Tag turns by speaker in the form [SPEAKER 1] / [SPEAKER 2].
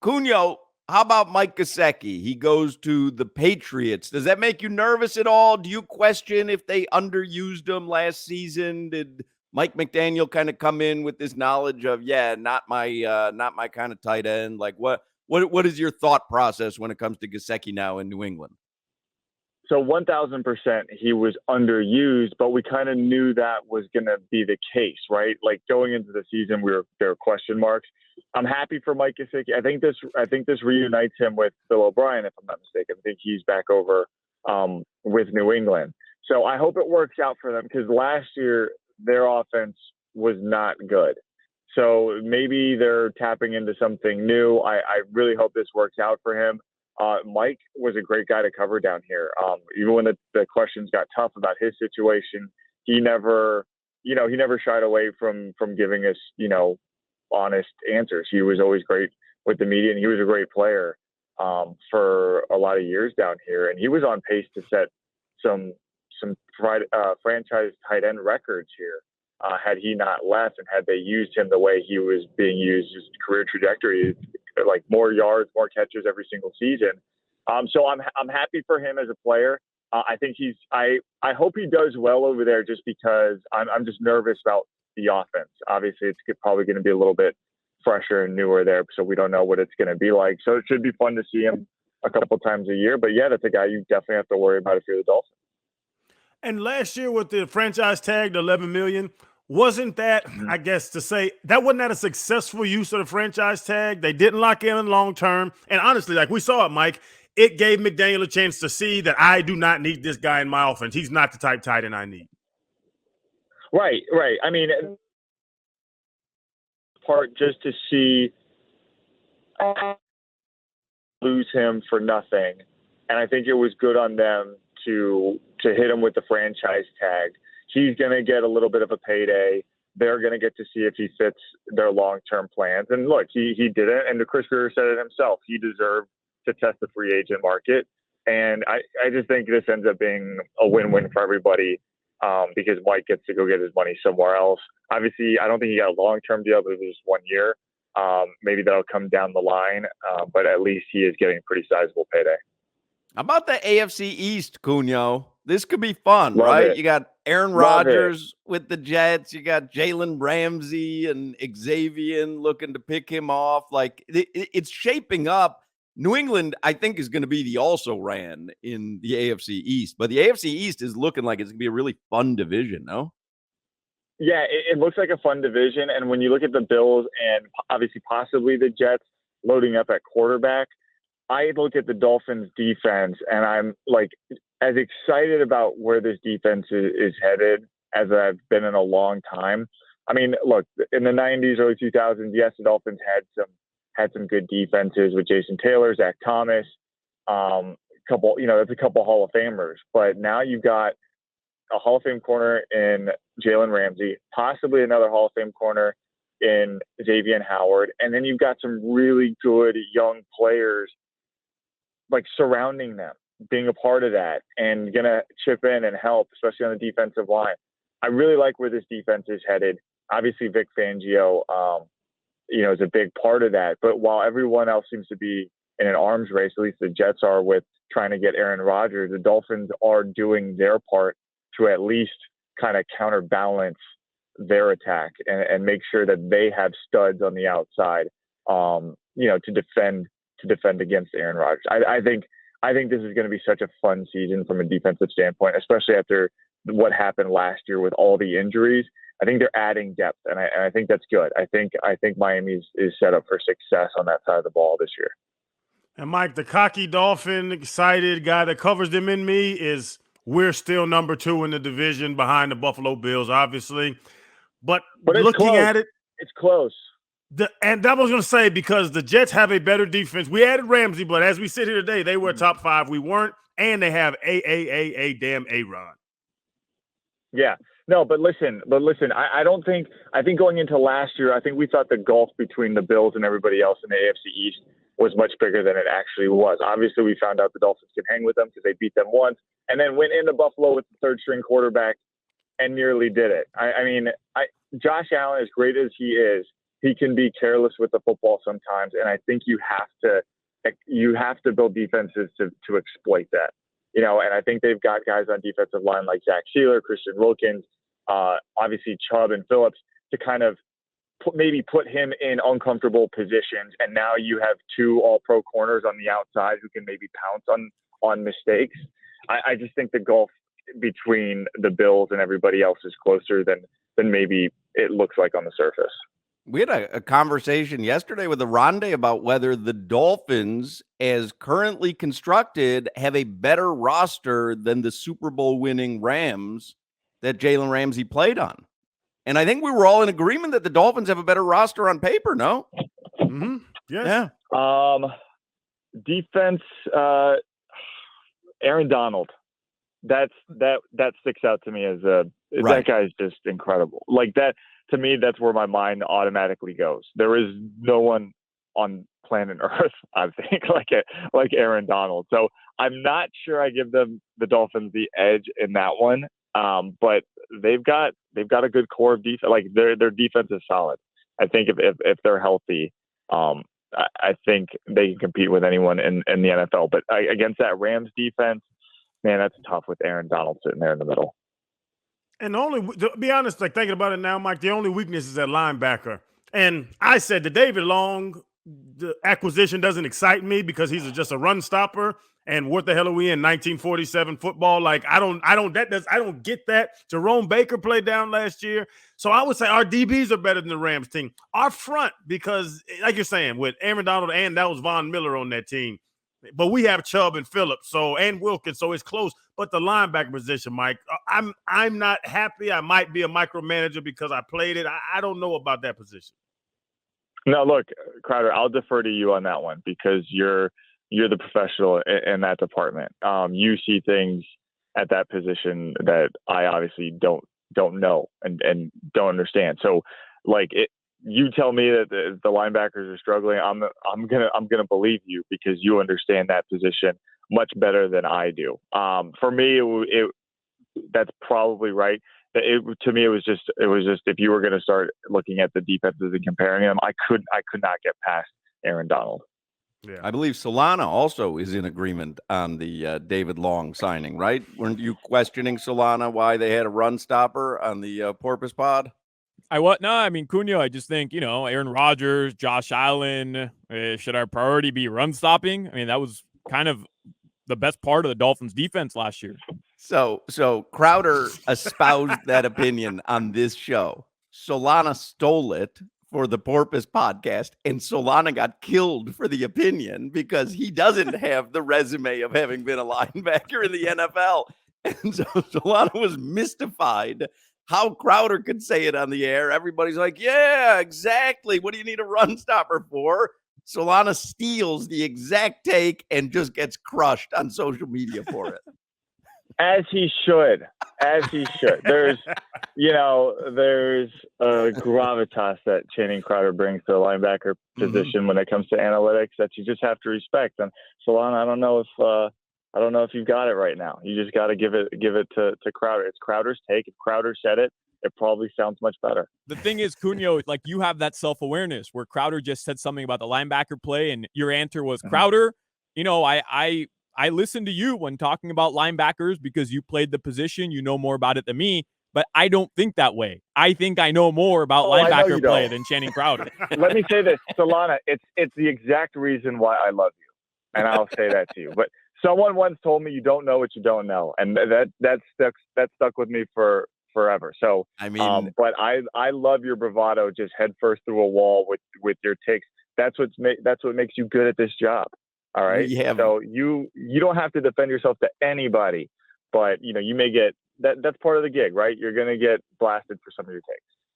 [SPEAKER 1] Cugno, how about Mike Gesicki? He goes to the Patriots. Does that make you nervous at all? Do you question if they underused him last season? Did Mike McDaniel kind of come in with this knowledge of, not my kind of tight end? Like what is your thought process when it comes to Gesicki now in New England?
[SPEAKER 2] So 1,000% he was underused, but we kind of knew that was going to be the case, right? Like going into the season, there were question marks. I'm happy for Mike Gesicki. I think this reunites him with Bill O'Brien, if I'm not mistaken. I think he's back over with New England. So I hope it works out for them because last year their offense was not good. So maybe they're tapping into something new. I really hope this works out for him. Mike was a great guy to cover down here. Even when the questions got tough about his situation, he never shied away from giving us, honest answers. He was always great with the media, and he was a great player for a lot of years down here. And he was on pace to set some franchise tight end records here. Had he not left and had they used him the way he was being used, his career trajectory, like more yards, more catches every single season. So I'm happy for him as a player. I think I hope he does well over there just because I'm just nervous about the offense. Obviously, it's probably going to be a little bit fresher and newer there, so we don't know what it's going to be like. So it should be fun to see him a couple times a year. But yeah, that's a guy you definitely have to worry about if you're the Dolphins.
[SPEAKER 3] And last year with the franchise tag, the $11 million, wasn't that, I guess to say, that wasn't that a successful use of the franchise tag? They didn't lock in long term. And honestly, like we saw it, Mike, it gave McDaniel a chance to see that I do not need this guy in my offense. He's not the type tight end I need.
[SPEAKER 2] Right. I mean, part just to see lose him for nothing. And I think it was good on them to hit him with the franchise tag. He's going to get a little bit of a payday. They're going to get to see if he fits their long-term plans. And look, he didn't. And Chris Greer said it himself. He deserved to test the free agent market. And I just think this ends up being a win-win for everybody because Mike gets to go get his money somewhere else. Obviously, I don't think he got a long-term deal, but it was just 1 year. Maybe that'll come down the line. But at least he is getting a pretty sizable payday.
[SPEAKER 1] How about the AFC East, Cugno? This could be fun,
[SPEAKER 2] Love
[SPEAKER 1] right?
[SPEAKER 2] it.
[SPEAKER 1] You got Aaron Rodgers with the Jets. You got Jalen Ramsey and Xavier looking to pick him off. Like it's shaping up. New England, I think, is going to be the also-ran in the AFC East. But the AFC East is looking like it's going to be a really fun division, no?
[SPEAKER 2] Yeah, it looks like a fun division. And when you look at the Bills and obviously possibly the Jets loading up at quarterback, I look at the Dolphins defense and I'm like as excited about where this defense is headed as I've been in a long time. I mean, look, in the 90s, early 2000s, yes, the Dolphins had some good defenses with Jason Taylor, Zach Thomas, that's a couple Hall of Famers. But now you've got a Hall of Fame corner in Jalen Ramsey, possibly another Hall of Fame corner in Xavier Howard, and then you've got some really good young players like surrounding them, being a part of that and going to chip in and help, especially on the defensive line. I really like where this defense is headed. Obviously, Vic Fangio, is a big part of that. But while everyone else seems to be in an arms race, at least the Jets are with trying to get Aaron Rodgers, the Dolphins are doing their part to at least kind of counterbalance their attack and make sure that they have studs on the outside, to defend against Aaron Rodgers. I think this is going to be such a fun season from a defensive standpoint, especially after what happened last year with all the injuries. I think they're adding depth, and I think that's good. I think Miami is set up for success on that side of the ball this year.
[SPEAKER 3] And Mike, the cocky Dolphin, excited guy that covers them in me is we're still number 2 in the division behind the Buffalo Bills, obviously. But looking at it,
[SPEAKER 2] it's close.
[SPEAKER 3] And that was going to say, because the Jets have a better defense. We added Ramsey, but as we sit here today, they were top 5. We weren't, and they have a damn A-Rod.
[SPEAKER 2] Yeah. No, but listen, I think going into last year, I think we thought the gulf between the Bills and everybody else in the AFC East was much bigger than it actually was. Obviously, we found out the Dolphins could hang with them because they beat them once and then went into Buffalo with the third-string quarterback and nearly did it. Josh Allen, as great as he is, he can be careless with the football sometimes, and I think you have to build defenses to exploit that. And I think they've got guys on defensive line like Zach Sealer, Christian Wilkins, obviously Chubb and Phillips to kind of maybe put him in uncomfortable positions. And now you have 2 all-pro corners on the outside who can maybe pounce on mistakes. I just think the gulf between the Bills and everybody else is closer than maybe it looks like on the surface.
[SPEAKER 1] We had a conversation yesterday with Aronde about whether the Dolphins, as currently constructed, have a better roster than the Super Bowl winning Rams that Jalen Ramsey played on. And I think we were all in agreement that the Dolphins have a better roster on paper, no?
[SPEAKER 3] Mm-hmm. Yes.
[SPEAKER 1] Yeah.
[SPEAKER 2] Defense, Aaron Donald. That sticks out to me as that guy's just incredible. Like that. To me, that's where my mind automatically goes. There is no one on planet Earth, I think, like Aaron Donald. So I'm not sure I give the Dolphins the edge in that one. But they've got a good core of defense. Like their defense is solid. I think if they're healthy, I think they can compete with anyone in the NFL. But against that Rams defense, man, that's tough with Aaron Donald sitting there in the middle.
[SPEAKER 3] And to be honest, like thinking about it now, Mike, the only weakness is at linebacker. And I said the David Long the acquisition doesn't excite me because he's just a run stopper. And what the hell are we in 1947 football? Like I don't get that. Jerome Baker played down last year. So I would say our DBs are better than the Rams team. Our front, because like you're saying, with Aaron Donald and that was Von Miller on that team. But we have Chubb and Phillips, and Wilkins, so it's close. But the linebacker position, Mike, I'm not happy. I might be a micromanager because I played it. I don't know about that position.
[SPEAKER 2] No, look, Crowder, I'll defer to you on that one because you're the professional in that department. You see things at that position that I obviously don't know and don't understand. So, like you tell me that the linebackers are struggling. I'm gonna believe you because you understand that position much better than I do. For me, that's probably right. To me, it was just if you were going to start looking at the defenses and comparing them, I could not get past Aaron Donald.
[SPEAKER 1] Yeah. I believe Solana also is in agreement on the David Long signing, right? Weren't you questioning Solana why they had a run stopper on the Porpoise Pod?
[SPEAKER 4] No, I mean, Cugno, I just think, Aaron Rodgers, Josh Allen, should our priority be run stopping? I mean, that was kind of the best part of the Dolphins defense last year.
[SPEAKER 1] So Crowder espoused that opinion on this show. Solana stole it for the Porpoise podcast, and Solana got killed for the opinion because he doesn't have the resume of having been a linebacker in the NFL. And so Solana was mystified how Crowder could say it on the air. Everybody's like, yeah, exactly. What do you need a run stopper for? Solana steals the exact take and just gets crushed on social media for it.
[SPEAKER 2] As he should. There's a gravitas that Channing Crowder brings to the linebacker position when it comes to analytics that you just have to respect. And Solana, I don't know if you've got it right now. You just got to give it to Crowder. It's Crowder's take. If Crowder said it, it probably sounds much better.
[SPEAKER 4] The thing is, Cugno, like you have that self-awareness where Crowder just said something about the linebacker play and your answer was Crowder. I listen to you when talking about linebackers because you played the position, you know more about it than me, but I don't think that way. I think I know more about linebacker play than Channing Crowder.
[SPEAKER 2] Let me say this, Solana, it's the exact reason why I love you. And I'll say that to you. But someone once told me you don't know what you don't know. And that stuck with me forever. So, I mean, but I love your bravado, just head first through a wall with your takes. That's what makes you good at this job. All right. So you don't have to defend yourself to anybody, but you may get that's part of the gig, right? You're going to get blasted for some of your takes.